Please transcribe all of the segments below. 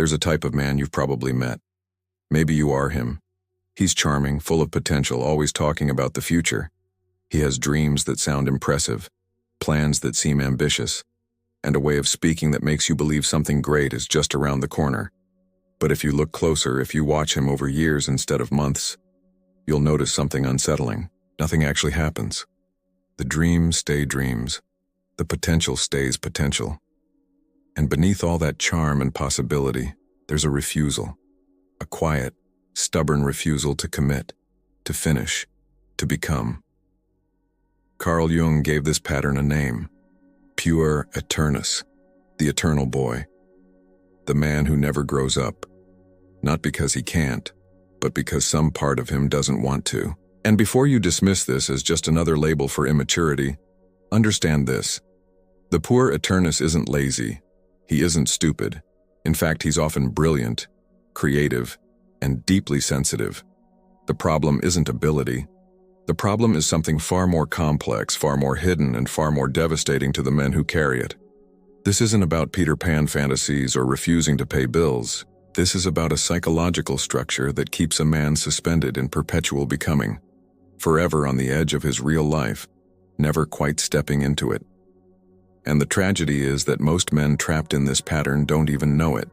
There's a type of man you've probably met. Maybe you are him. He's charming, full of potential, always talking about the future. He has dreams that sound impressive, plans that seem ambitious, and a way of speaking that makes you believe something great is just around the corner. But if you look closer, if you watch him over years instead of months, you'll notice something unsettling. Nothing actually happens. The dreams stay dreams. The potential stays potential. And beneath all that charm and possibility, there's a refusal. A quiet, stubborn refusal to commit, to finish, to become. Carl Jung gave this pattern a name: Puer Aeternus, the eternal boy. The man who never grows up. Not because he can't, but because some part of him doesn't want to. And before you dismiss this as just another label for immaturity, understand this. The Puer Aeternus isn't lazy. He isn't stupid. In fact, he's often brilliant, creative, and deeply sensitive. The problem isn't ability. The problem is something far more complex, far more hidden, and far more devastating to the men who carry it. This isn't about Peter Pan fantasies or refusing to pay bills. This is about a psychological structure that keeps a man suspended in perpetual becoming, forever on the edge of his real life, never quite stepping into it. And the tragedy is that most men trapped in this pattern don't even know it.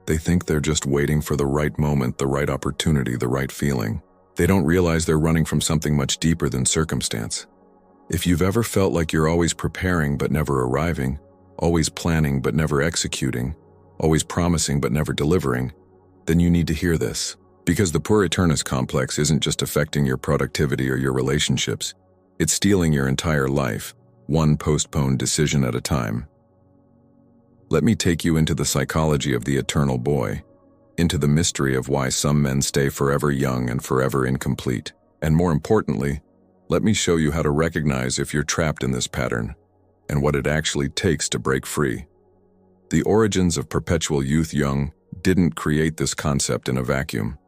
They think they're just waiting for the right moment, the right opportunity, the right feeling. They don't realize they're running from something much deeper than circumstance. If you've ever felt like you're always preparing but never arriving, always planning but never executing, always promising but never delivering, then you need to hear this. Because the Puer Aeternus complex isn't just affecting your productivity or your relationships, it's stealing your entire life, one postponed decision at a time. Let me take you into the psychology of the eternal boy, into the mystery of why some men stay forever young and forever incomplete. And more importantly, let me show you how to recognize if you're trapped in this pattern, and what it actually takes to break free. The origins of perpetual youth. Jung didn't create this concept in a vacuum.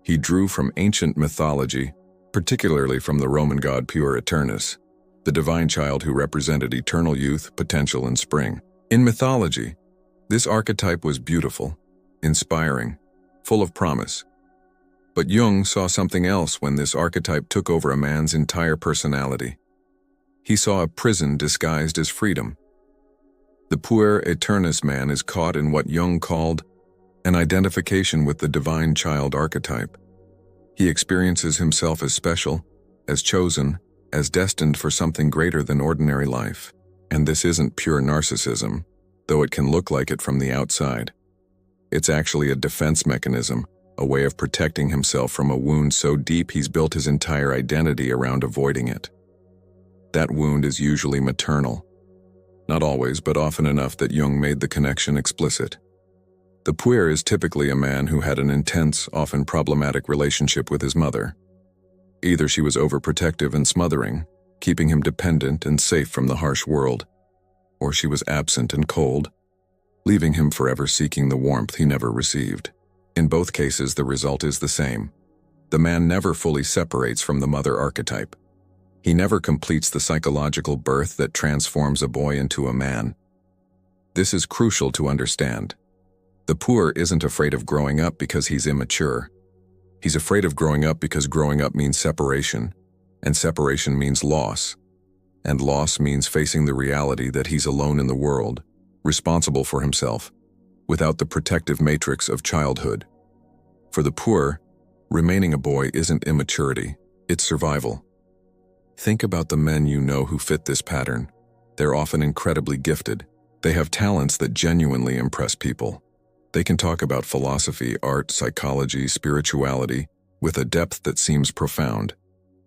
He drew from ancient mythology, particularly from the Roman god Puer Aeternus, the divine child who represented eternal youth, potential, and spring. In mythology, this archetype was beautiful, inspiring, full of promise. But Jung saw something else when this archetype took over a man's entire personality. He saw a prison disguised as freedom. The Puer Aeternus man is caught in what Jung called an identification with the divine child archetype. He experiences himself as special, as chosen, as destined for something greater than ordinary life. And this isn't pure narcissism, though it can look like it from the outside. It's actually a defense mechanism, a way of protecting himself from a wound so deep he's built his entire identity around avoiding it. That wound is usually maternal. Not always, but often enough that Jung made the connection explicit. The Puer is typically a man who had an intense, often problematic relationship with his mother. Either she was overprotective and smothering, keeping him dependent and safe from the harsh world, or she was absent and cold, leaving him forever seeking the warmth he never received. In both cases, the result is the same. The man never fully separates from the mother archetype. He never completes the psychological birth that transforms a boy into a man. This is crucial to understand. The Puer isn't afraid of growing up because he's immature. He's afraid of growing up because growing up means separation, and separation means loss. And loss means facing the reality that he's alone in the world, responsible for himself, without the protective matrix of childhood. For the Puer, remaining a boy isn't immaturity, it's survival. Think about the men you know who fit this pattern. They're often incredibly gifted. They have talents that genuinely impress people. They can talk about philosophy, art, psychology, spirituality, with a depth that seems profound.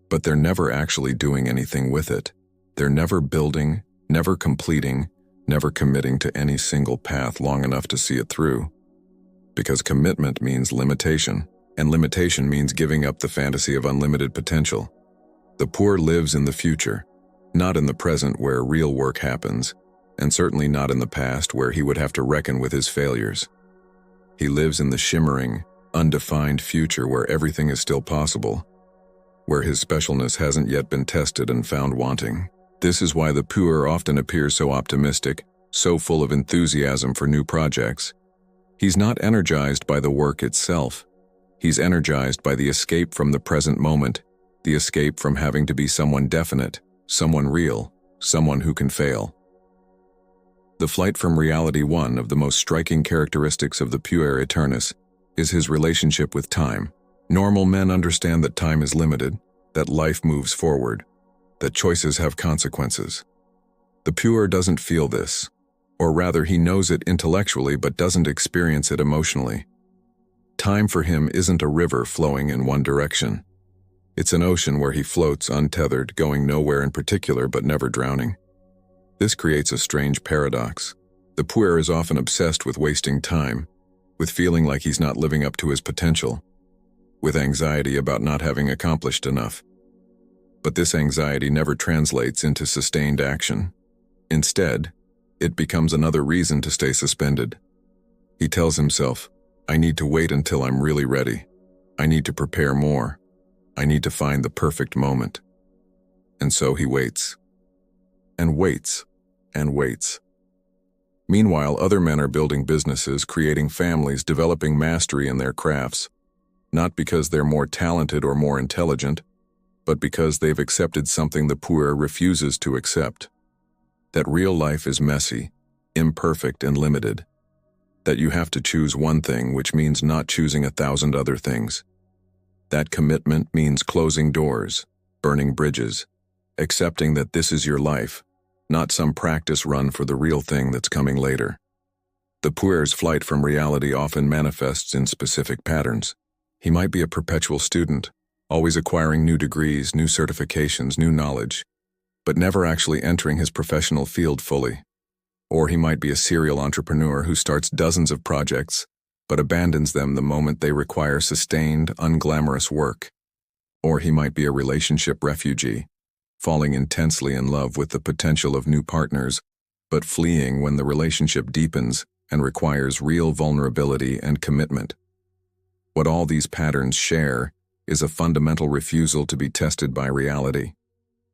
But they're never actually doing anything with it. They're never building, never completing, never committing to any single path long enough to see it through. Because commitment means limitation, and limitation means giving up the fantasy of unlimited potential. The Puer lives in the future, not in the present where real work happens, and certainly not in the past where he would have to reckon with his failures. He lives in the shimmering, undefined future where everything is still possible, where his specialness hasn't yet been tested and found wanting. This is why the Puer often appears so optimistic, so full of enthusiasm for new projects. He's not energized by the work itself. He's energized by the escape from the present moment, the escape from having to be someone definite, someone real, someone who can fail. The flight from reality. One of the most striking characteristics of the Puer Aeternus is his relationship with time. Normal men understand that time is limited, that life moves forward, that choices have consequences. The Puer doesn't feel this, or rather he knows it intellectually but doesn't experience it emotionally. Time for him isn't a river flowing in one direction. It's an ocean where he floats untethered, going nowhere in particular but never drowning. This creates a strange paradox. The Puer is often obsessed with wasting time, with feeling like he's not living up to his potential, with anxiety about not having accomplished enough. But this anxiety never translates into sustained action. Instead, it becomes another reason to stay suspended. He tells himself, I need to wait until I'm really ready. I need to prepare more. I need to find the perfect moment. And so he waits. And waits. And waits. Meanwhile, other men are building businesses, creating families, developing mastery in their crafts, not because they're more talented or more intelligent, but because they've accepted something the Puer refuses to accept. That real life is messy, imperfect, and limited. That you have to choose one thing, which means not choosing 1,000 other things. That commitment means closing doors, burning bridges, accepting that this is your life, not some practice run for the real thing that's coming later. The Puer's flight from reality often manifests in specific patterns. He might be a perpetual student, always acquiring new degrees, new certifications, new knowledge, but never actually entering his professional field fully. Or he might be a serial entrepreneur who starts dozens of projects, but abandons them the moment they require sustained, unglamorous work. Or he might be a relationship refugee, falling intensely in love with the potential of new partners, but fleeing when the relationship deepens and requires real vulnerability and commitment. What all these patterns share is a fundamental refusal to be tested by reality.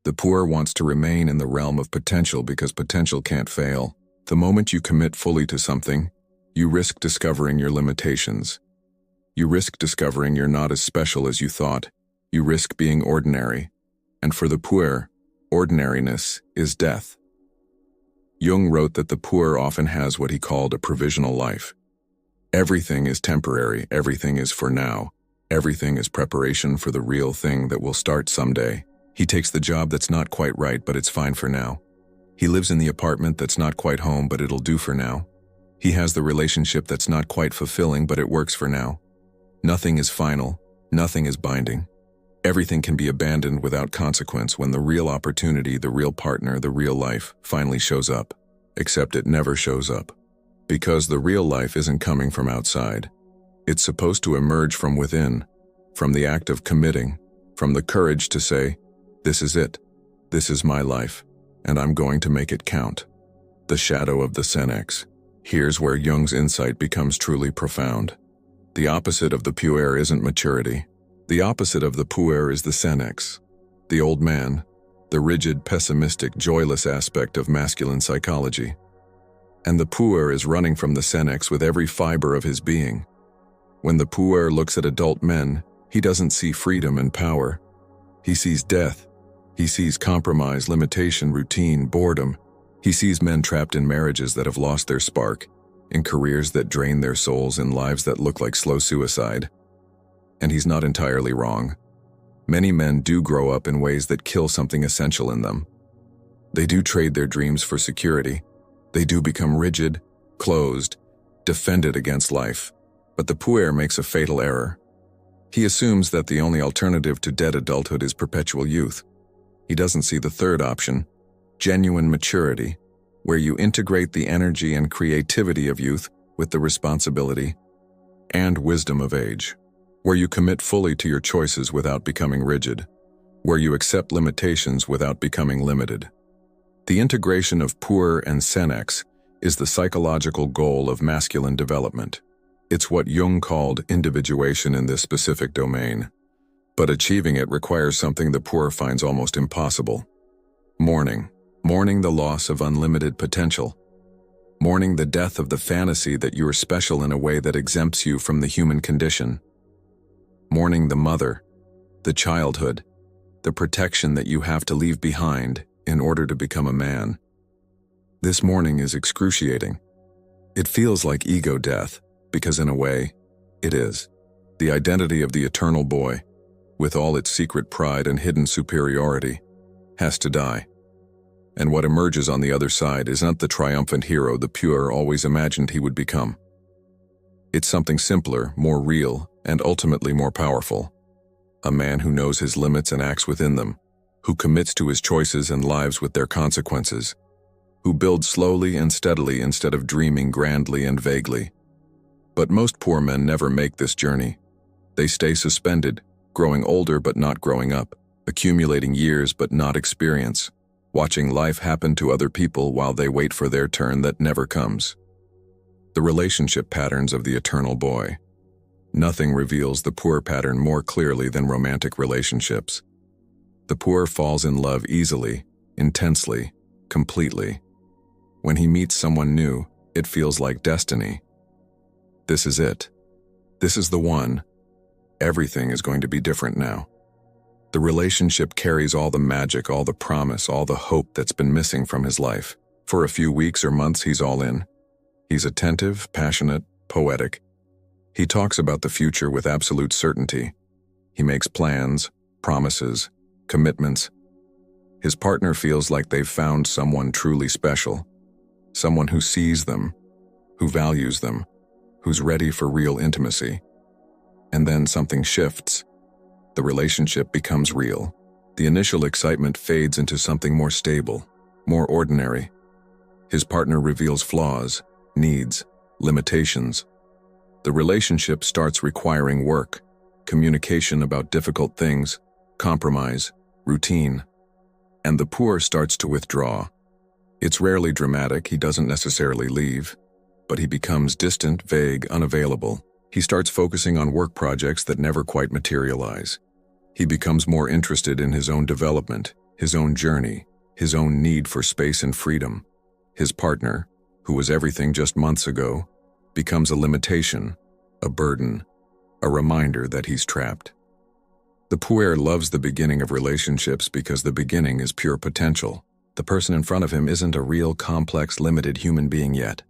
The Puer wants to remain in the realm of potential because potential can't fail. The moment you commit fully to something, you risk discovering your limitations. You risk discovering you're not as special as you thought. You risk being ordinary. And for the Puer, ordinariness is death. Jung wrote that the Puer often has what he called a provisional life. Everything is temporary, everything is for now, everything is preparation for the real thing that will start someday. He takes the job that's not quite right, but it's fine for now. He lives in the apartment that's not quite home, but it'll do for now. He has the relationship that's not quite fulfilling, but it works for now. Nothing is final, nothing is binding. Everything can be abandoned without consequence when the real opportunity, the real partner, the real life finally shows up. Except it never shows up. Because the real life isn't coming from outside. It's supposed to emerge from within, from the act of committing, from the courage to say, this is it, this is my life, and I'm going to make it count. The shadow of the Senex. Here's where Jung's insight becomes truly profound. The opposite of the Puer isn't maturity. The opposite of the Puer is the Senex, the old man, the rigid, pessimistic, joyless aspect of masculine psychology. And the Puer is running from the Senex with every fiber of his being. When the Puer looks at adult men, he doesn't see freedom and power. He sees death. He sees compromise, limitation, routine, boredom. He sees men trapped in marriages that have lost their spark, in careers that drain their souls, in lives that look like slow suicide. And he's not entirely wrong. Many men do grow up in ways that kill something essential in them. They do trade their dreams for security. They do become rigid, closed, defended against life. But the Puer makes a fatal error. He assumes that the only alternative to dead adulthood is perpetual youth. He doesn't see the third option, genuine maturity, where you integrate the energy and creativity of youth with the responsibility and wisdom of age. Where you commit fully to your choices without becoming rigid, where you accept limitations without becoming limited. The integration of Puer and Senex is the psychological goal of masculine development. It's what Jung called individuation in this specific domain. But achieving it requires something the Puer finds almost impossible. Mourning the loss of unlimited potential. mourning the death of the fantasy that you are special in a way that exempts you from the human condition, mourning the mother, the childhood, the protection that you have to leave behind in order to become a man. This mourning is excruciating. It feels like ego death, because in a way, it is. The identity of the eternal boy, with all its secret pride and hidden superiority, has to die. And what emerges on the other side is not the triumphant hero the Puer always imagined he would become. It's something simpler, more real, and ultimately more powerful. A man who knows his limits and acts within them, who commits to his choices and lives with their consequences, who builds slowly and steadily instead of dreaming grandly and vaguely. But most poor men never make this journey. They stay suspended, growing older but not growing up, accumulating years but not experience, watching life happen to other people while they wait for their turn that never comes. The relationship patterns of the eternal boy. Nothing reveals the Puer pattern more clearly than romantic relationships. The Puer falls in love easily, intensely, completely. When he meets someone new, it feels like destiny. This is it. This is the one. Everything is going to be different now. The relationship carries all the magic, all the promise, all the hope that's been missing from his life. For a few weeks or months, he's all in. He's attentive, passionate, poetic. He talks about the future with absolute certainty. He makes plans, promises, commitments. His partner feels like they've found someone truly special, someone who sees them, who values them, who's ready for real intimacy. And then something shifts. The relationship becomes real. The initial excitement fades into something more stable, more ordinary. His partner reveals flaws, needs, limitations. The relationship starts requiring work, communication about difficult things, compromise, routine. And the Puer starts to withdraw. It's rarely dramatic, he doesn't necessarily leave, but he becomes distant, vague, unavailable. He starts focusing on work projects that never quite materialize. He becomes more interested in his own development, his own journey, his own need for space and freedom. His partner, who was everything just months ago, becomes a limitation, a burden, a reminder that he's trapped. The Puer loves the beginning of relationships because the beginning is pure potential. The person in front of him isn't a real, complex, limited human being yet.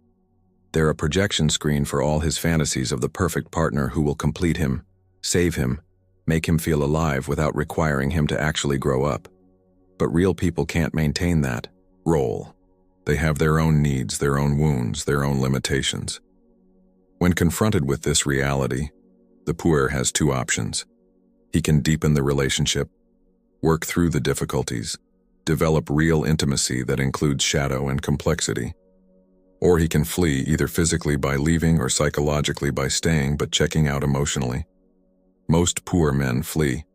They're a projection screen for all his fantasies of the perfect partner who will complete him, save him, make him feel alive without requiring him to actually grow up. But real people can't maintain that role. They have their own needs, their own wounds, their own limitations. When confronted with this reality, the Puer has two options. He can deepen the relationship, work through the difficulties, develop real intimacy that includes shadow and complexity. Or he can flee, either physically by leaving or psychologically by staying but checking out emotionally. Most Puer men flee.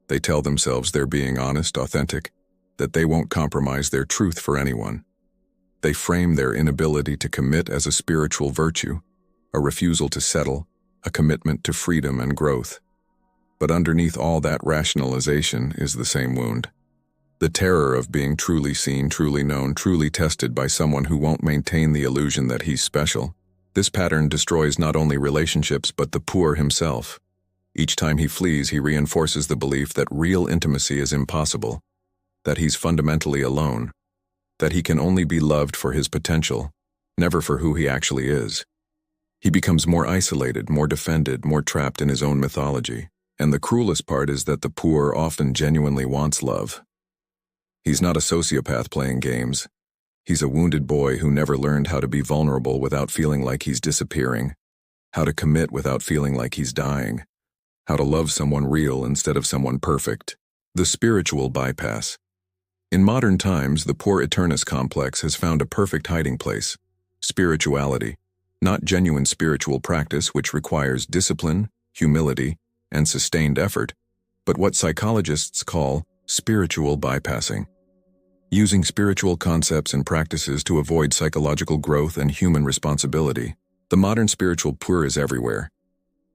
They tell themselves they're being honest, authentic, that they won't compromise their truth for anyone. They frame their inability to commit as a spiritual virtue, a refusal to settle, a commitment to freedom and growth. But underneath all that rationalization is the same wound. The terror of being truly seen, truly known, truly tested by someone who won't maintain the illusion that he's special. This pattern destroys not only relationships but the Puer himself. Each time he flees, he reinforces the belief that real intimacy is impossible, that he's fundamentally alone, that he can only be loved for his potential, never for who he actually is. He becomes more isolated, more defended, more trapped in his own mythology. And the cruelest part is that the Puer often genuinely wants love. He's not a sociopath playing games. He's a wounded boy who never learned how to be vulnerable without feeling like he's disappearing, how to commit without feeling like he's dying, how to love someone real instead of someone perfect. The spiritual bypass. In modern times, the Puer Aeternus complex has found a perfect hiding place. Spirituality, not genuine spiritual practice which requires discipline, humility, and sustained effort, but what psychologists call spiritual bypassing. Using spiritual concepts and practices to avoid psychological growth and human responsibility. The modern spiritual Puer is everywhere.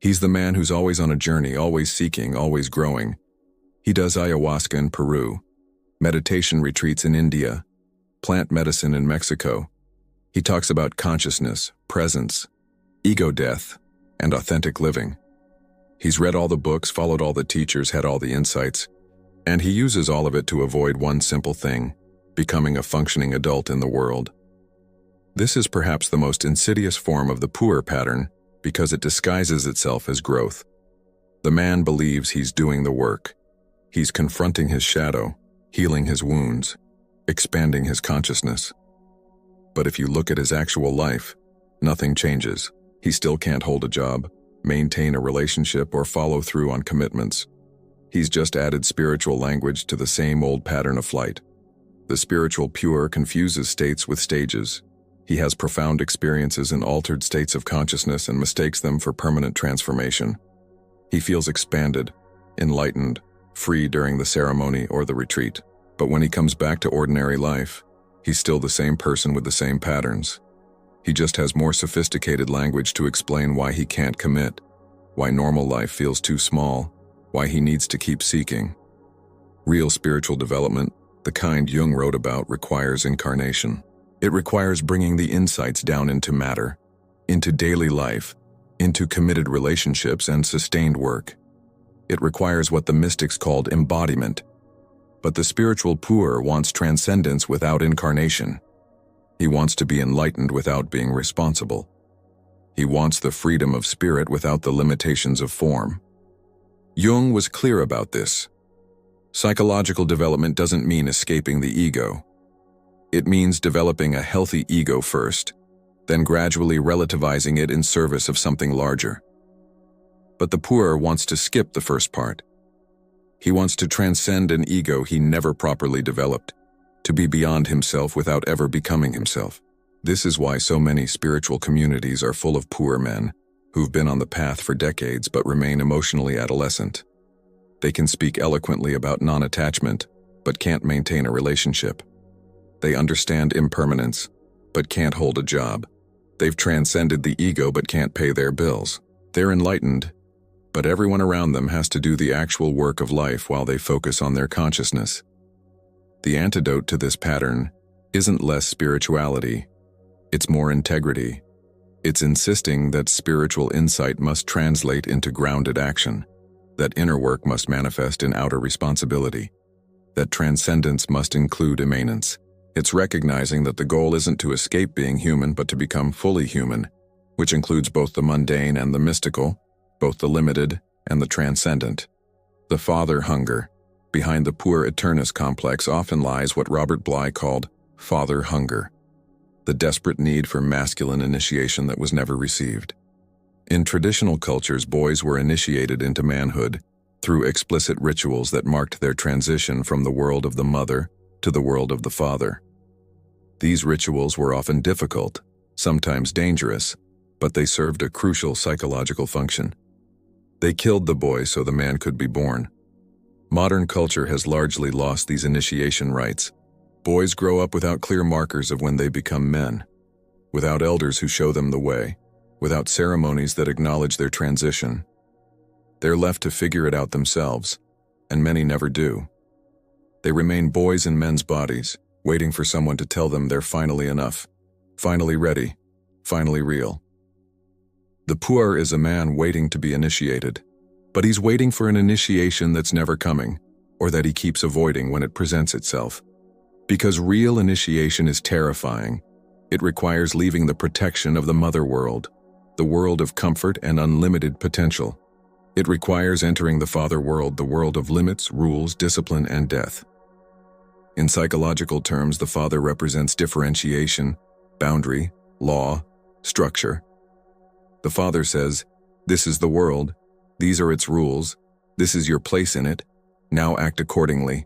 He's the man who's always on a journey, always seeking, always growing. He does ayahuasca in Peru, meditation retreats in India, plant medicine in Mexico. He talks about consciousness, presence, ego death, and authentic living. He's read all the books, followed all the teachers, had all the insights, and he uses all of it to avoid one simple thing: becoming a functioning adult in the world. This is perhaps the most insidious form of the Puer pattern because it disguises itself as growth. The man believes he's doing the work. He's confronting his shadow, healing his wounds, expanding his consciousness. But if you look at his actual life, nothing changes. He still can't hold a job, maintain a relationship, or follow through on commitments. He's just added spiritual language to the same old pattern of flight. The spiritual Puer confuses states with stages. He has profound experiences in altered states of consciousness and mistakes them for permanent transformation. He feels expanded, enlightened, free during the ceremony or the retreat. But when he comes back to ordinary life, he's still the same person with the same patterns. He just has more sophisticated language to explain why he can't commit, why normal life feels too small, why he needs to keep seeking. Real spiritual development, the kind Jung wrote about, requires incarnation. It requires bringing the insights down into matter, into daily life, into committed relationships and sustained work. It requires what the mystics called embodiment. But the spiritual Puer wants transcendence without incarnation. He wants to be enlightened without being responsible. He wants the freedom of spirit without the limitations of form. Jung was clear about this. Psychological development doesn't mean escaping the ego. It means developing a healthy ego first, then gradually relativizing it in service of something larger. But the Puer wants to skip the first part. He wants to transcend an ego he never properly developed, to be beyond himself without ever becoming himself. This is why so many spiritual communities are full of Puer men who've been on the path for decades but remain emotionally adolescent. They can speak eloquently about non-attachment, but can't maintain a relationship. They understand impermanence, but can't hold a job. They've transcended the ego but can't pay their bills. They're enlightened, but everyone around them has to do the actual work of life while they focus on their consciousness. The antidote to this pattern isn't less spirituality, it's more integrity. It's insisting that spiritual insight must translate into grounded action, that inner work must manifest in outer responsibility, that transcendence must include immanence. It's recognizing that the goal isn't to escape being human but to become fully human, which includes both the mundane and the mystical, both the limited and the transcendent. The father hunger. Behind the Puer Aeternus complex often lies what Robert Bly called father hunger, the desperate need for masculine initiation that was never received. In traditional cultures, boys were initiated into manhood through explicit rituals that marked their transition from the world of the mother to the world of the father. These rituals were often difficult, sometimes dangerous, but they served a crucial psychological function. They killed the boy so the man could be born. Modern culture has largely lost these initiation rites. Boys grow up without clear markers of when they become men, without elders who show them the way, without ceremonies that acknowledge their transition. They're left to figure it out themselves, and many never do. They remain boys in men's bodies, waiting for someone to tell them they're finally enough, finally ready, finally real. The Puer is a man waiting to be initiated, but he's waiting for an initiation that's never coming, or that he keeps avoiding when it presents itself. Because real initiation is terrifying, it requires leaving the protection of the mother world, the world of comfort and unlimited potential. It requires entering the father world, the world of limits, rules, discipline, and death. In psychological terms, the father represents differentiation, boundary, law, structure. The father says, "This is the world, these are its rules, this is your place in it, now act accordingly."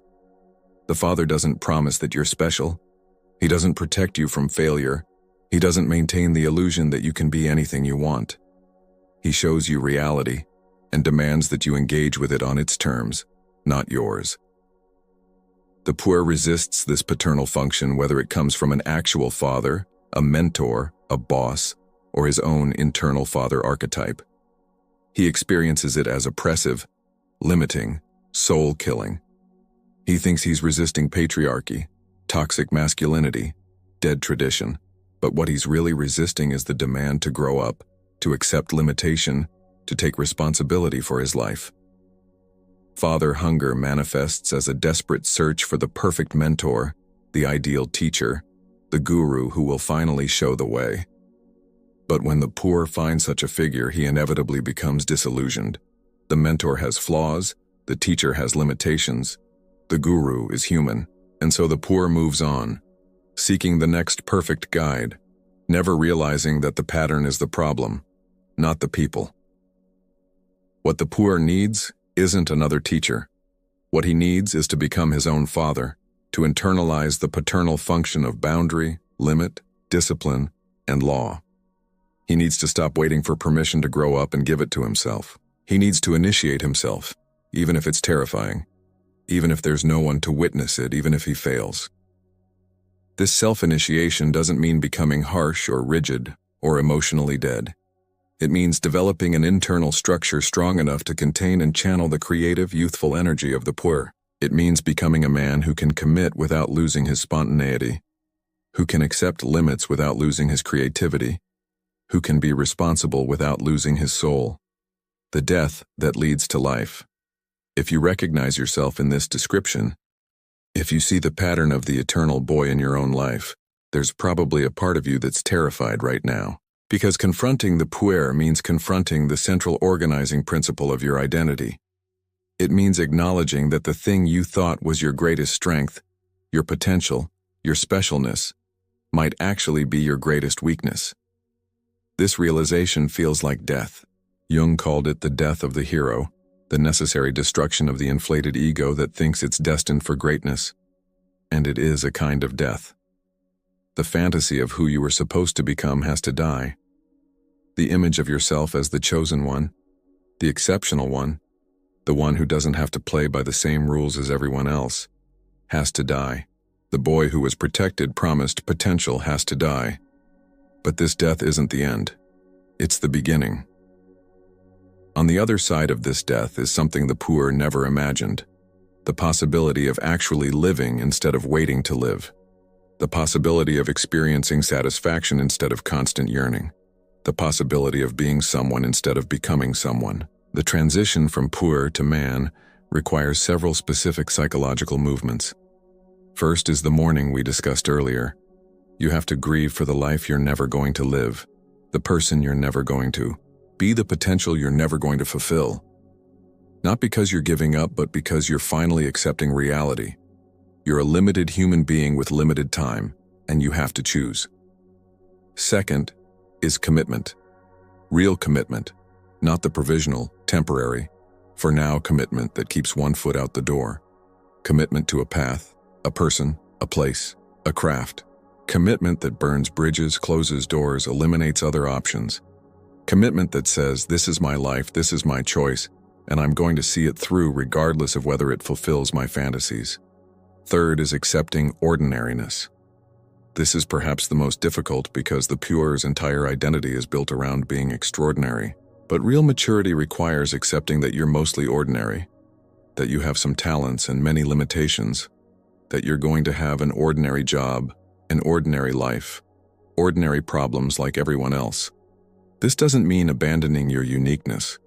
The father doesn't promise that you're special. He doesn't protect you from failure. He doesn't maintain the illusion that you can be anything you want. He shows you reality and demands that you engage with it on its terms, not yours. The Puer resists this paternal function whether it comes from an actual father, a mentor, a boss, or his own internal father archetype. He experiences it as oppressive, limiting, soul-killing. He thinks he's resisting patriarchy, toxic masculinity, dead tradition. But what he's really resisting is the demand to grow up, to accept limitation, to take responsibility for his life. Father hunger manifests as a desperate search for the perfect mentor, the ideal teacher, the guru who will finally show the way. But when the Puer finds such a figure, he inevitably becomes disillusioned. The mentor has flaws, the teacher has limitations, the guru is human, and so the Puer moves on, seeking the next perfect guide, never realizing that the pattern is the problem, not the people. What the Puer needs isn't another teacher. What he needs is to become his own father, to internalize the paternal function of boundary, limit, discipline, and law. He needs to stop waiting for permission to grow up and give it to himself. He needs to initiate himself, even if it's terrifying, even if there's no one to witness it, even if he fails. This self-initiation doesn't mean becoming harsh or rigid or emotionally dead. It means developing an internal structure strong enough to contain and channel the creative, youthful energy of the Puer. It means becoming a man who can commit without losing his spontaneity, who can accept limits without losing his creativity, who can be responsible without losing his soul. The death that leads to life. If you recognize yourself in this description, if you see the pattern of the eternal boy in your own life, there's probably a part of you that's terrified right now. Because confronting the Puer means confronting the central organizing principle of your identity. It means acknowledging that the thing you thought was your greatest strength, your potential, your specialness, might actually be your greatest weakness. This realization feels like death. Jung called it the death of the hero, the necessary destruction of the inflated ego that thinks it's destined for greatness. And it is a kind of death. The fantasy of who you were supposed to become has to die. The image of yourself as the chosen one, the exceptional one, the one who doesn't have to play by the same rules as everyone else, has to die. The boy who was protected, promised potential has to die. But this death isn't the end. It's the beginning. On the other side of this death is something the Puer never imagined, the possibility of actually living instead of waiting to live, the possibility of experiencing satisfaction instead of constant yearning, the possibility of being someone instead of becoming someone. The transition from Puer to man requires several specific psychological movements. First is the mourning we discussed earlier. You have to grieve for the life you're never going to live, the person you're never going to be, the potential you're never going to fulfill. Not because you're giving up, but because you're finally accepting reality. You're a limited human being with limited time, and you have to choose. Second is commitment. Real commitment, not the provisional, temporary, for now commitment that keeps one foot out the door. Commitment to a path, a person, a place, a craft. Commitment that burns bridges, closes doors, eliminates other options. Commitment that says, this is my life, this is my choice, and I'm going to see it through regardless of whether it fulfills my fantasies. Third is accepting ordinariness. This is perhaps the most difficult because the Puer's entire identity is built around being extraordinary. But real maturity requires accepting that you're mostly ordinary, that you have some talents and many limitations, that you're going to have an ordinary job, an ordinary life, ordinary problems like everyone else. This doesn't mean abandoning your uniqueness.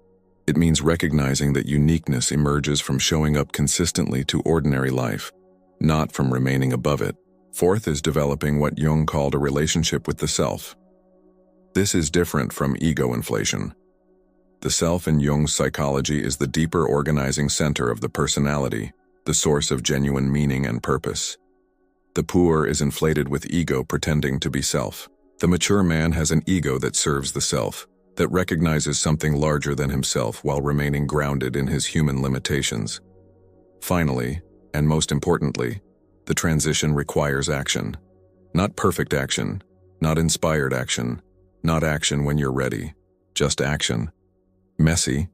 It means recognizing that uniqueness emerges from showing up consistently to ordinary life, not from remaining above it. Fourth is developing what Jung called a relationship with the self. This is different from ego inflation. The self in Jung's psychology is the deeper organizing center of the personality, the source of genuine meaning and purpose. The Puer is inflated with ego pretending to be self. The mature man has an ego that serves the self, that recognizes something larger than himself while remaining grounded in his human limitations. Finally, and most importantly, the transition requires action. Not perfect action, not inspired action, not action when you're ready, just action. Messy,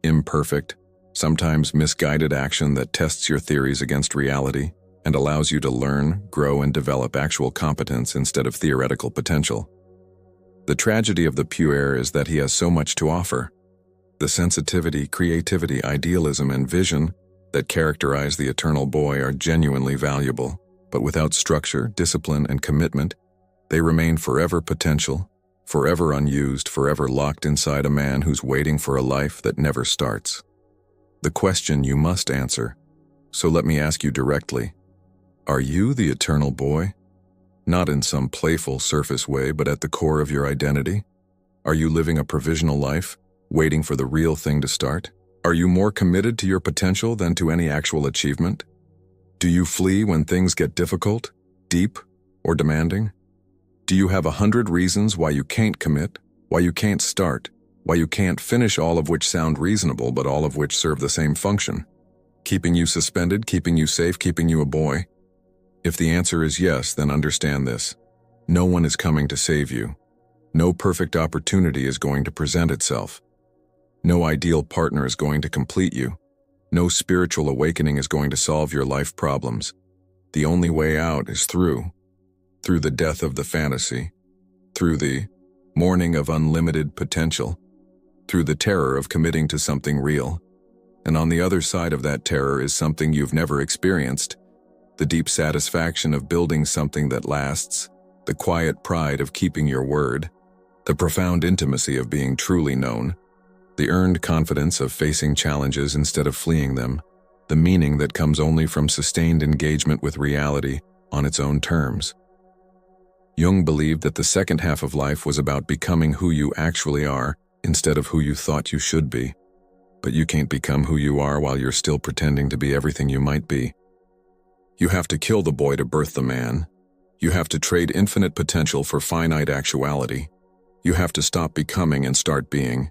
imperfect, sometimes misguided action that tests your theories against reality and allows you to learn, grow, and develop actual competence instead of theoretical potential. The tragedy of the Puer is that he has so much to offer. The sensitivity, creativity, idealism, and vision that characterize the eternal boy are genuinely valuable, but without structure, discipline, and commitment, They remain forever potential, forever unused, forever locked inside a man who's waiting for a life that never starts. The question you must answer, so let me ask you directly, are you the eternal boy? Not in some playful surface way, but at the core of your identity? Are you living a provisional life, waiting for the real thing to start? Are you more committed to your potential than to any actual achievement? Do you flee when things get difficult, deep, or demanding? Do you have 100 reasons why you can't commit, why you can't start, why you can't finish, all of which sound reasonable but all of which serve the same function? Keeping you suspended, keeping you safe, keeping you a boy? If the answer is yes, then understand this. No one is coming to save you. No perfect opportunity is going to present itself. No ideal partner is going to complete you. No spiritual awakening is going to solve your life problems. The only way out is through the death of the fantasy, through the mourning of unlimited potential, through the terror of committing to something real. And on the other side of that terror is something you've never experienced, the deep satisfaction of building something that lasts, the quiet pride of keeping your word, the profound intimacy of being truly known, the earned confidence of facing challenges instead of fleeing them, the meaning that comes only from sustained engagement with reality on its own terms. Jung believed that the second half of life was about becoming who you actually are instead of who you thought you should be. But you can't become who you are while you're still pretending to be everything you might be. You have to kill the boy to birth the man. You have to trade infinite potential for finite actuality. You have to stop becoming and start being.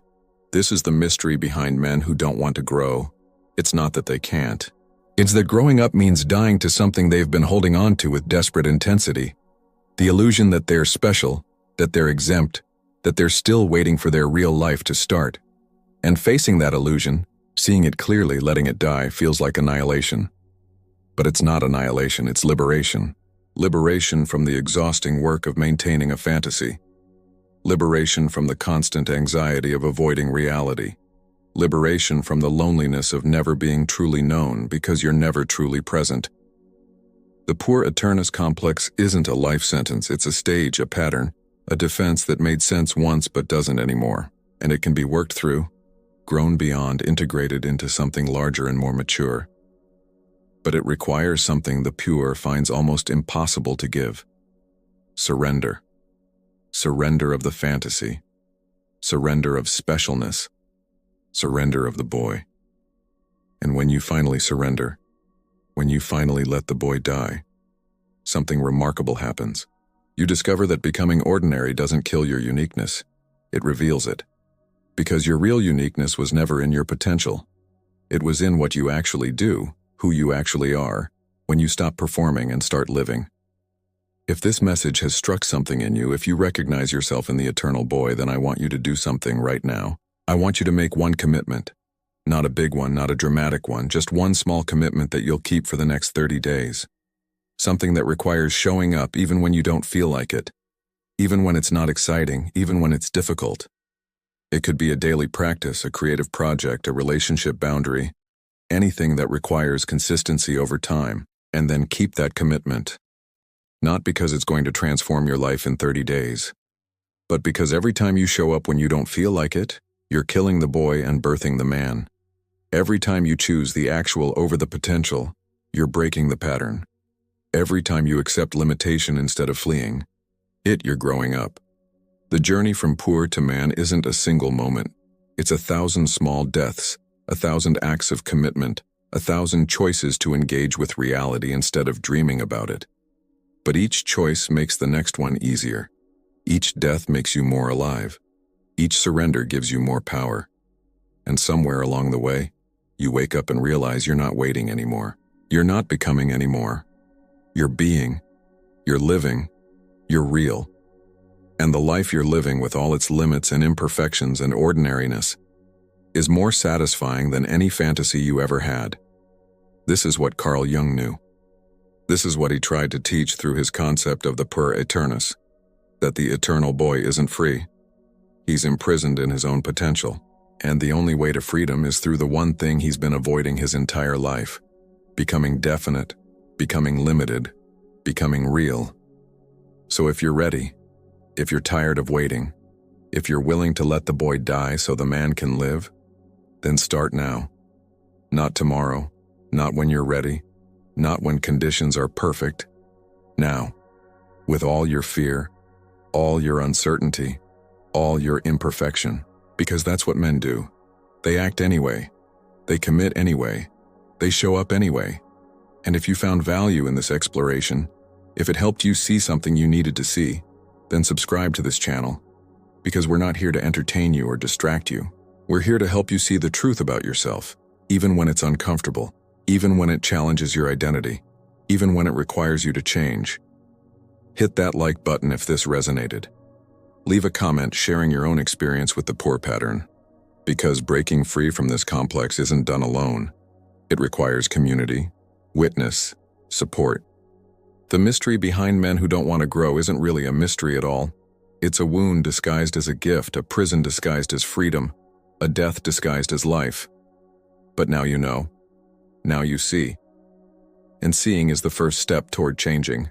This is the mystery behind men who don't want to grow. It's not that they can't. It's that growing up means dying to something they've been holding on to with desperate intensity. The illusion that they're special, that they're exempt, that they're still waiting for their real life to start. And facing that illusion, seeing it clearly, letting it die, feels like annihilation. But it's not annihilation, it's liberation. Liberation from the exhausting work of maintaining a fantasy. Liberation from the constant anxiety of avoiding reality. Liberation from the loneliness of never being truly known because you're never truly present. The Puer Aeternus complex isn't a life sentence, it's a stage, a pattern, a defense that made sense once but doesn't anymore. And it can be worked through, grown beyond, integrated into something larger and more mature. But it requires something the pure finds almost impossible to give. Surrender. Surrender of the fantasy. Surrender of specialness. Surrender of the boy. And when you finally surrender, when you finally let the boy die, something remarkable happens. You discover that becoming ordinary doesn't kill your uniqueness. It reveals it. Because your real uniqueness was never in your potential. It was in what you actually do, who you actually are, when you stop performing and start living. If this message has struck something in you, if you recognize yourself in the eternal boy, then I want you to do something right now. I want you to make one commitment. Not a big one, not a dramatic one, just one small commitment that you'll keep for the next 30 days. Something that requires showing up even when you don't feel like it. Even when it's not exciting, even when it's difficult. It could be a daily practice, a creative project, a relationship boundary, anything that requires consistency over time, and then keep that commitment. Not because it's going to transform your life in 30 days, but because every time you show up when you don't feel like it, you're killing the boy and birthing the man. Every time you choose the actual over the potential, you're breaking the pattern. Every time you accept limitation instead of fleeing, you're growing up. The journey from poor to man isn't a single moment. It's 1,000 small deaths, 1,000 acts of commitment, 1,000 choices to engage with reality instead of dreaming about it. But each choice makes the next one easier. Each death makes you more alive. Each surrender gives you more power. And somewhere along the way, you wake up and realize you're not waiting anymore. You're not becoming anymore. You're being. You're living. You're real. And the life you're living, with all its limits and imperfections and ordinariness, is more satisfying than any fantasy you ever had. This is what Carl Jung knew. This is what he tried to teach through his concept of the Puer Aeternus, that the eternal boy isn't free. He's imprisoned in his own potential, and the only way to freedom is through the one thing he's been avoiding his entire life: becoming definite, becoming limited, becoming real. So if you're ready, if you're tired of waiting, if you're willing to let the boy die so the man can live, then start now. Not tomorrow, not when you're ready, not when conditions are perfect. Now, with all your fear, all your uncertainty, all your imperfection, because that's what men do. They act anyway. They commit anyway. They show up anyway. And if you found value in this exploration, if it helped you see something you needed to see, then subscribe to this channel. Because we're not here to entertain you or distract you. We're here to help you see the truth about yourself, even when it's uncomfortable, even when it challenges your identity, even when it requires you to change. Hit that like button if this resonated. Leave a comment sharing your own experience with the Puer pattern. Because breaking free from this complex isn't done alone. It requires community, witness, support. The mystery behind men who don't want to grow isn't really a mystery at all. It's a wound disguised as a gift, a prison disguised as freedom, a death disguised as life. But now you know. Now you see. And seeing is the first step toward changing.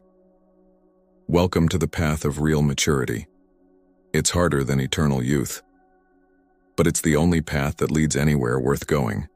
Welcome to the path of real maturity. It's harder than eternal youth. But it's the only path that leads anywhere worth going.